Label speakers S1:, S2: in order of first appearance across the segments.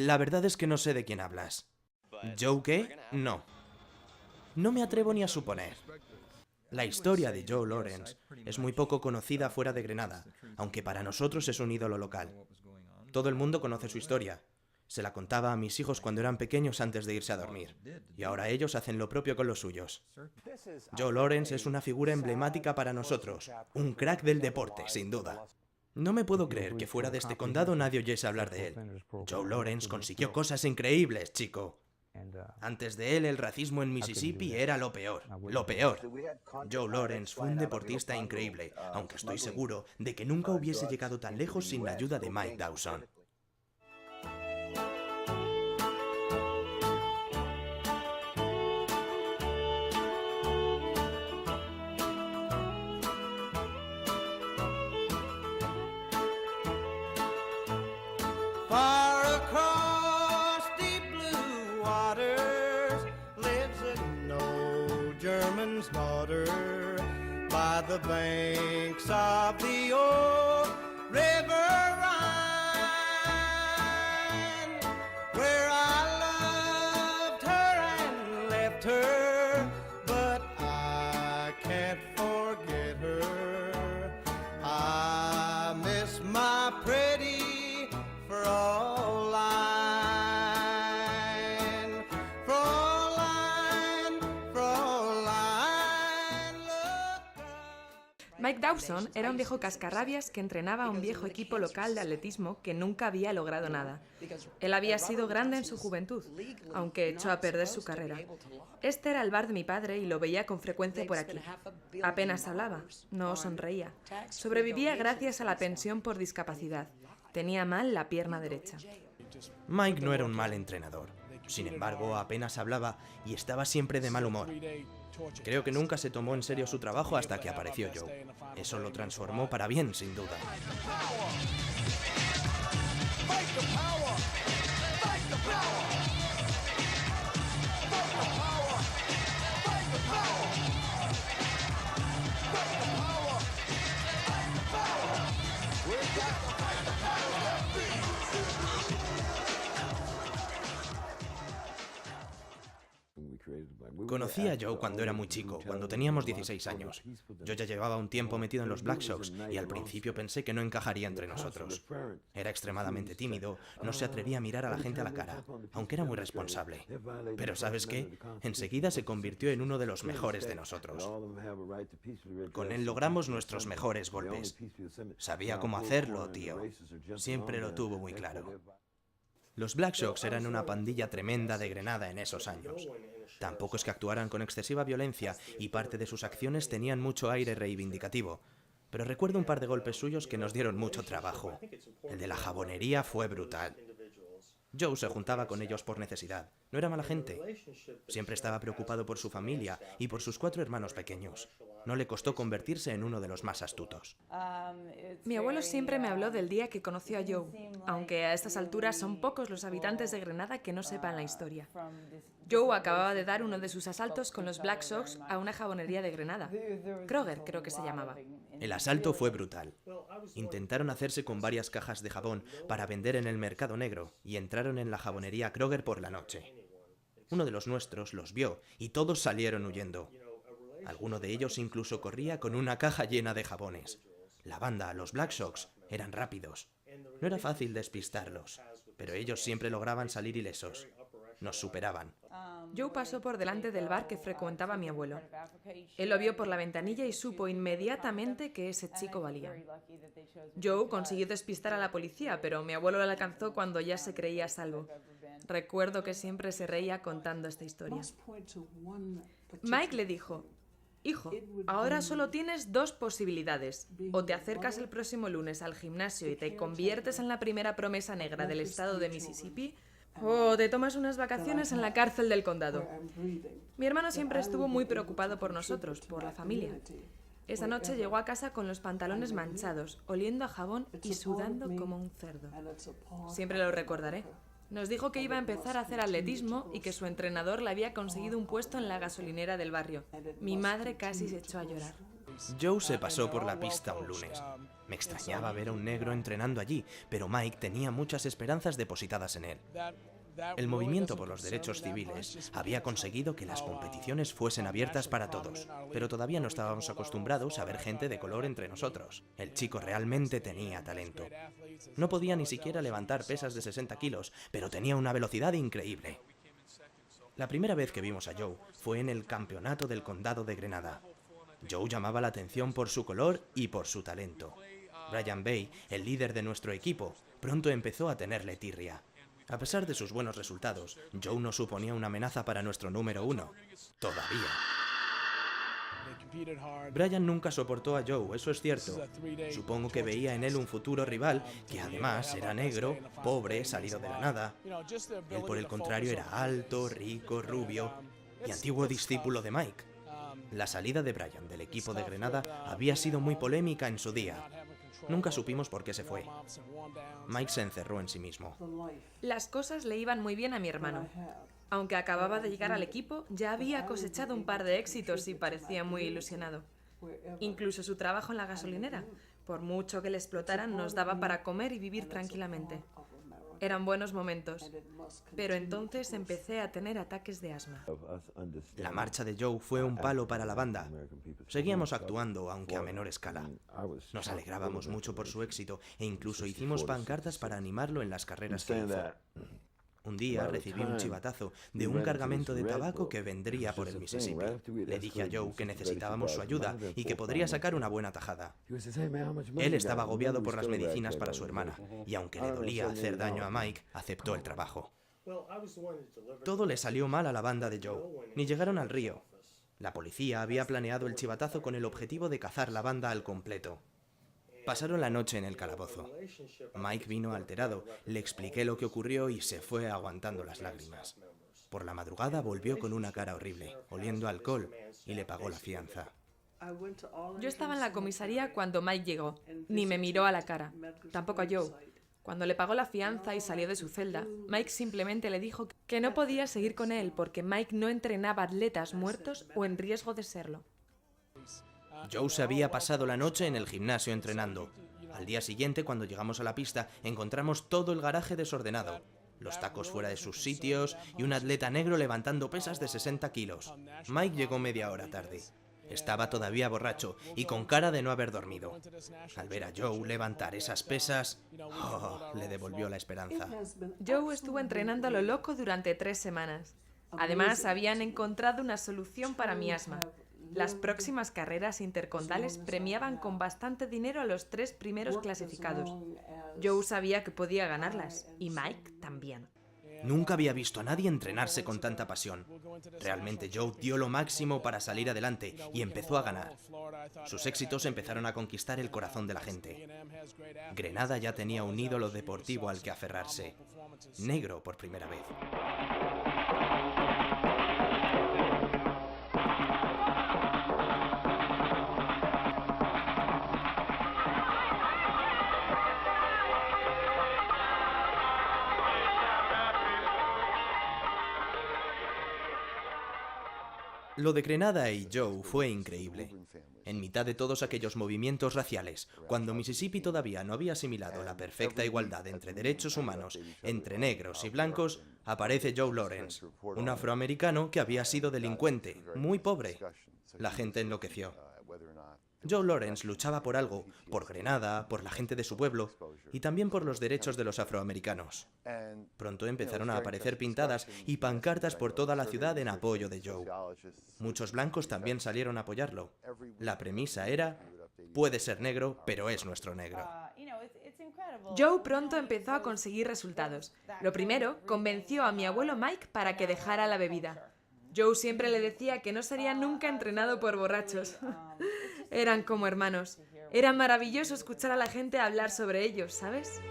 S1: La verdad es que no sé de quién hablas. ¿Joe qué? No. No me atrevo ni a suponer. La historia de Joe Lawrence es muy poco conocida fuera de Grenada, aunque para nosotros es un ídolo local. Todo el mundo conoce su historia. Se la contaba a mis hijos cuando eran pequeños antes de irse a dormir, y ahora ellos hacen lo propio con los suyos. Joe Lawrence es una figura emblemática para nosotros, un crack del deporte, sin duda. No me puedo creer que fuera de este condado nadie oyese hablar de él. Joe Lawrence consiguió cosas increíbles, chico. Antes de él, el racismo en Mississippi era lo peor, lo peor. Joe Lawrence fue un deportista increíble, aunque estoy seguro de que nunca hubiese llegado tan lejos sin la ayuda de Mike Dawson.
S2: Far across deep blue waters lives an old German's daughter by the banks of the old river Rhine, where I loved her and left her, but I can't forget her. I miss my pretty Fraulein, Fraulein, Fraulein, look up.
S3: Mike Dawson era un viejo cascarrabias que entrenaba a un viejo equipo local de atletismo que nunca había logrado nada. Él había sido grande en su juventud, aunque echó a perder su carrera. Este era el bar de mi padre y lo veía con frecuencia por aquí. Apenas hablaba, no sonreía. Sobrevivía gracias a la pensión por discapacidad. Tenía mal la pierna derecha.
S1: Mike no era un mal entrenador. Sin embargo, apenas hablaba y estaba siempre de mal humor. Creo que nunca se tomó en serio su trabajo hasta que apareció Joe. Eso lo transformó para bien, sin duda. Conocí a Joe cuando era muy chico, cuando teníamos 16 años. Yo ya llevaba un tiempo metido en los Black Sox y al principio pensé que no encajaría entre nosotros. Era extremadamente tímido, no se atrevía a mirar a la gente a la cara, aunque era muy responsable. Pero ¿sabes qué? Enseguida se convirtió en uno de los mejores de nosotros. Con él logramos nuestros mejores golpes. Sabía cómo hacerlo, tío. Siempre lo tuvo muy claro. Los Black Sox eran una pandilla tremenda de Grenada en esos años. Tampoco es que actuaran con excesiva violencia y parte de sus acciones tenían mucho aire reivindicativo. Pero recuerdo un par de golpes suyos que nos dieron mucho trabajo. El de la jabonería fue brutal. Joe se juntaba con ellos por necesidad. No era mala gente. Siempre estaba preocupado por su familia y por sus 4 hermanos pequeños. No le costó convertirse en uno de los más astutos.
S3: Mi abuelo siempre me habló del día que conoció a Joe, aunque a estas alturas son pocos los habitantes de Grenada que no sepan la historia. Joe acababa de dar uno de sus asaltos con los Black Sox a una jabonería de Grenada. Kroger creo que se llamaba.
S1: El asalto fue brutal. Intentaron hacerse con varias cajas de jabón para vender en el mercado negro y entraron en la jabonería Kroger por la noche. Uno de los nuestros los vio y todos salieron huyendo. Alguno de ellos incluso corría con una caja llena de jabones. La banda, los Black Sox, eran rápidos. No era fácil despistarlos, pero ellos siempre lograban salir ilesos. Nos superaban.
S3: Joe pasó por delante del bar que frecuentaba mi abuelo. Él lo vio por la ventanilla y supo inmediatamente que ese chico valía. Joe consiguió despistar a la policía, pero mi abuelo le alcanzó cuando ya se creía a salvo. Recuerdo que siempre se reía contando esta historia. Mike le dijo: «Hijo, ahora solo tienes 2 posibilidades. O te acercas el próximo lunes al gimnasio y te conviertes en la primera promesa negra del estado de Mississippi, o te tomas unas vacaciones en la cárcel del condado». Mi hermano siempre estuvo muy preocupado por nosotros, por la familia. Esa noche llegó a casa con los pantalones manchados, oliendo a jabón y sudando como un cerdo. Siempre lo recordaré. Nos dijo que iba a empezar a hacer atletismo y que su entrenador le había conseguido un puesto en la gasolinera del barrio. Mi madre casi se echó a llorar.
S1: Joe se pasó por la pista un lunes. Me extrañaba ver a un negro entrenando allí, pero Mike tenía muchas esperanzas depositadas en él. El movimiento por los derechos civiles había conseguido que las competiciones fuesen abiertas para todos, pero todavía no estábamos acostumbrados a ver gente de color entre nosotros. El chico realmente tenía talento. No podía ni siquiera levantar pesas de 60 kilos, pero tenía una velocidad increíble. La primera vez que vimos a Joe fue en el campeonato del condado de Grenada. Joe llamaba la atención por su color y por su talento. Brian Bay, el líder de nuestro equipo, pronto empezó a tenerle tirria. A pesar de sus buenos resultados, Joe no suponía una amenaza para nuestro número 1. Todavía. Brian nunca soportó a Joe, eso es cierto. Supongo que veía en él un futuro rival, que además era negro, pobre, salido de la nada. Él, por el contrario, era alto, rico, rubio y antiguo discípulo de Mike. La salida de Brian del equipo de Grenada había sido muy polémica en su día. Nunca supimos por qué se fue. Mike se encerró en sí mismo.
S3: Las cosas le iban muy bien a mi hermano. Aunque acababa de llegar al equipo, ya había cosechado un par de éxitos y parecía muy ilusionado. Incluso su trabajo en la gasolinera, por mucho que le explotaran, nos daba para comer y vivir tranquilamente. Eran buenos momentos, pero entonces empecé a tener ataques de asma.
S1: La marcha de Joe fue un palo para la banda. Seguíamos actuando, aunque a menor escala. Nos alegrábamos mucho por su éxito e incluso hicimos pancartas para animarlo en las carreras que hizo. Un día recibí un chivatazo de un cargamento de tabaco que vendría por el Mississippi. Le dije a Joe que necesitábamos su ayuda y que podría sacar una buena tajada. Él estaba agobiado por las medicinas para su hermana, y aunque le dolía hacer daño a Mike, aceptó el trabajo. Todo le salió mal a la banda de Joe. Ni llegaron al río. La policía había planeado el chivatazo con el objetivo de cazar la banda al completo. Pasaron la noche en el calabozo. Mike vino alterado, le expliqué lo que ocurrió y se fue aguantando las lágrimas. Por la madrugada volvió con una cara horrible, oliendo a alcohol, y le pagó la fianza.
S3: Yo estaba en la comisaría cuando Mike llegó. Ni me miró a la cara. Tampoco a Joe. Cuando le pagó la fianza y salió de su celda, Mike simplemente le dijo que no podía seguir con él porque Mike no entrenaba atletas muertos o en riesgo de serlo.
S1: Joe se había pasado la noche en el gimnasio entrenando. Al día siguiente, cuando llegamos a la pista, encontramos todo el garaje desordenado. Los tacos fuera de sus sitios y un atleta negro levantando pesas de 60 kilos. Mike llegó media hora tarde. Estaba todavía borracho y con cara de no haber dormido. Al ver a Joe levantar esas pesas, le devolvió la esperanza.
S3: Joe estuvo entrenando a lo loco durante 3 semanas. Además, habían encontrado una solución para mi asma. Las próximas carreras intercondales premiaban con bastante dinero a los 3 primeros clasificados. Joe sabía que podía ganarlas, y Mike también.
S1: Nunca había visto a nadie entrenarse con tanta pasión. Realmente Joe dio lo máximo para salir adelante y empezó a ganar. Sus éxitos empezaron a conquistar el corazón de la gente. Grenada ya tenía un ídolo deportivo al que aferrarse. Negro por primera vez. Lo de Grenada y Joe fue increíble. En mitad de todos aquellos movimientos raciales, cuando Mississippi todavía no había asimilado la perfecta igualdad entre derechos humanos entre negros y blancos, aparece Joe Lawrence, un afroamericano que había sido delincuente, muy pobre. La gente enloqueció. Joe Lawrence luchaba por algo, por Grenada, por la gente de su pueblo y también por los derechos de los afroamericanos. Pronto empezaron a aparecer pintadas y pancartas por toda la ciudad en apoyo de Joe. Muchos blancos también salieron a apoyarlo. La premisa era: puede ser negro, pero es nuestro negro.
S3: Joe pronto empezó a conseguir resultados. Lo primero, convenció a mi abuelo Mike para que dejara la bebida. Joe siempre le decía que no sería nunca entrenado por borrachos. Eran como hermanos. Era maravilloso escuchar a la gente hablar sobre ellos, ¿sabes?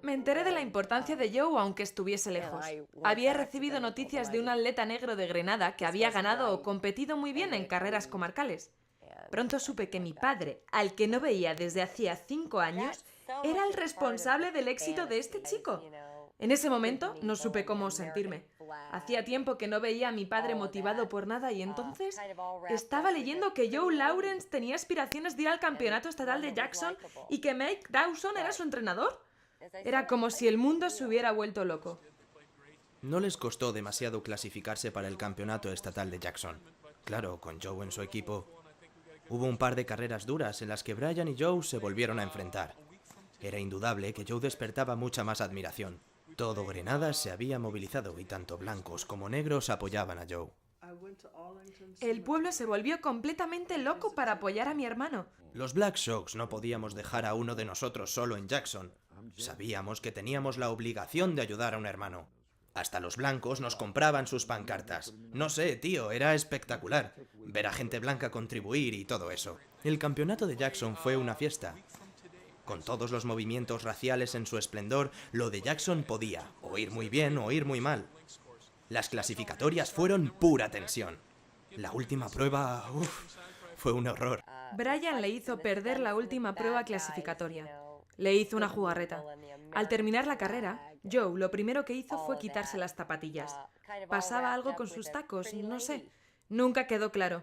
S3: Me enteré de la importancia de Joe aunque estuviese lejos. Había recibido noticias de un atleta negro de Grenada que había ganado o competido muy bien en carreras comarcales. Pronto supe que mi padre, al que no veía desde hacía 5 años, era el responsable del éxito de este chico. En ese momento no supe cómo sentirme. Hacía tiempo que no veía a mi padre motivado por nada y entonces estaba leyendo que Joe Lawrence tenía aspiraciones de ir al campeonato estatal de Jackson y que Mike Dawson era su entrenador. Era como si el mundo se hubiera vuelto loco.
S1: No les costó demasiado clasificarse para el campeonato estatal de Jackson. Claro, con Joe en su equipo. Hubo un par de carreras duras en las que Brian y Joe se volvieron a enfrentar. Era indudable que Joe despertaba mucha más admiración. Todo Grenada se había movilizado y tanto blancos como negros apoyaban a Joe.
S3: El pueblo se volvió completamente loco para apoyar a mi hermano.
S1: Los Black Sox no podíamos dejar a uno de nosotros solo en Jackson. Sabíamos que teníamos la obligación de ayudar a un hermano. Hasta los blancos nos compraban sus pancartas. No sé, tío, era espectacular. Ver a gente blanca contribuir y todo eso. El campeonato de Jackson fue una fiesta. Con todos los movimientos raciales en su esplendor, lo de Jackson podía o ir muy bien o ir muy mal. Las clasificatorias fueron pura tensión. La última prueba, fue un horror.
S3: Brian le hizo perder la última prueba clasificatoria. Le hizo una jugarreta. Al terminar la carrera, Joe lo primero que hizo fue quitarse las zapatillas. Pasaba algo con sus tacos, no sé. Nunca quedó claro.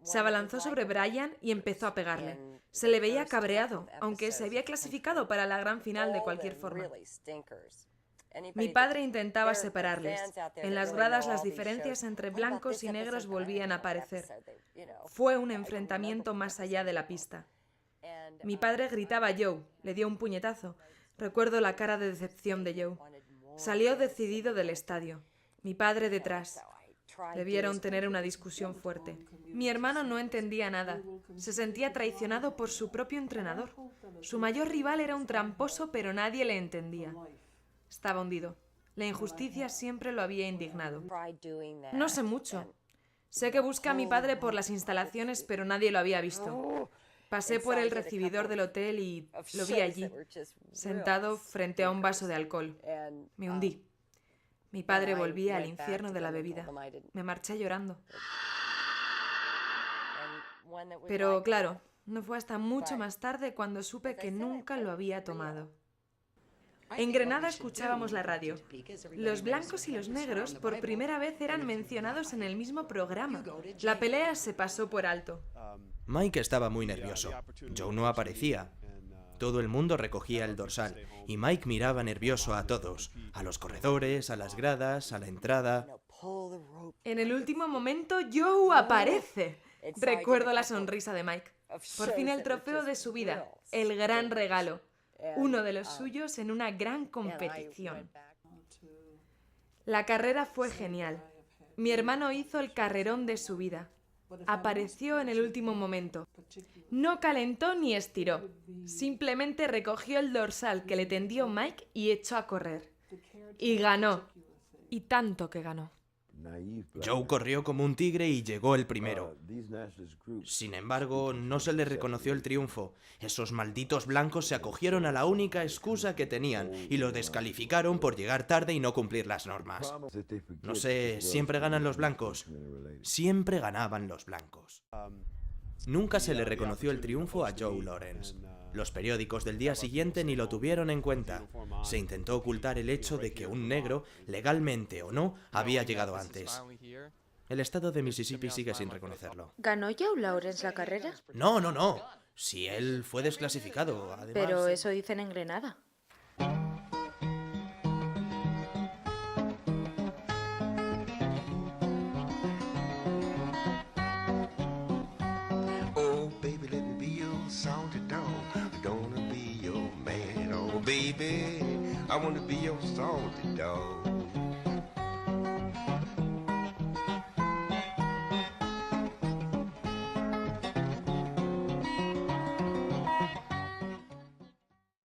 S3: Se abalanzó sobre Brian y empezó a pegarle. Se le veía cabreado, aunque se había clasificado para la gran final de cualquier forma. Mi padre intentaba separarles. En las gradas las diferencias entre blancos y negros volvían a aparecer. Fue un enfrentamiento más allá de la pista. Mi padre gritaba a Joe, le dio un puñetazo. Recuerdo la cara de decepción de Joe. Salió decidido del estadio. Mi padre detrás. Debieron tener una discusión fuerte. Mi hermano no entendía nada. Se sentía traicionado por su propio entrenador. Su mayor rival era un tramposo, pero nadie le entendía. Estaba hundido. La injusticia siempre lo había indignado. No sé mucho. Sé que busca a mi padre por las instalaciones, pero nadie lo había visto. Pasé por el recibidor del hotel y lo vi allí, sentado frente a un vaso de alcohol. Me hundí. Mi padre volvía al infierno de la bebida. Me marché llorando. Pero claro, no fue hasta mucho más tarde cuando supe que nunca lo había tomado. En Grenada escuchábamos la radio. Los blancos y los negros por primera vez eran mencionados en el mismo programa. La pelea se pasó por alto.
S1: Mike estaba muy nervioso. Joe no aparecía. Todo el mundo recogía el dorsal y Mike miraba nervioso a todos, a los corredores, a las gradas, a la entrada.
S3: En el último momento, Joe aparece. Recuerdo la sonrisa de Mike. Por fin el trofeo de su vida, el gran regalo. Uno de los suyos en una gran competición. La carrera fue genial. Mi hermano hizo el carrerón de su vida. Apareció en el último momento. No calentó ni estiró. Simplemente recogió el dorsal que le tendió Mike y echó a correr. Y ganó. Y tanto que ganó.
S1: Joe corrió como un tigre y llegó el primero. Sin embargo, no se le reconoció el triunfo. Esos malditos blancos se acogieron a la única excusa que tenían y lo descalificaron por llegar tarde y no cumplir las normas. No sé, siempre ganan los blancos. Siempre ganaban los blancos. Nunca se le reconoció el triunfo a Joe Lawrence. Los periódicos del día siguiente ni lo tuvieron en cuenta. Se intentó ocultar el hecho de que un negro, legalmente o no, había llegado antes. El estado de Mississippi sigue sin reconocerlo.
S4: ¿Ganó Joe Lawrence la carrera?
S1: No. Si él fue desclasificado, además...
S4: Pero eso dicen en Grenada.
S2: Oh, baby, let me be your salty dog. I'm gonna be your man. Oh, baby, I wanna be your salty dog.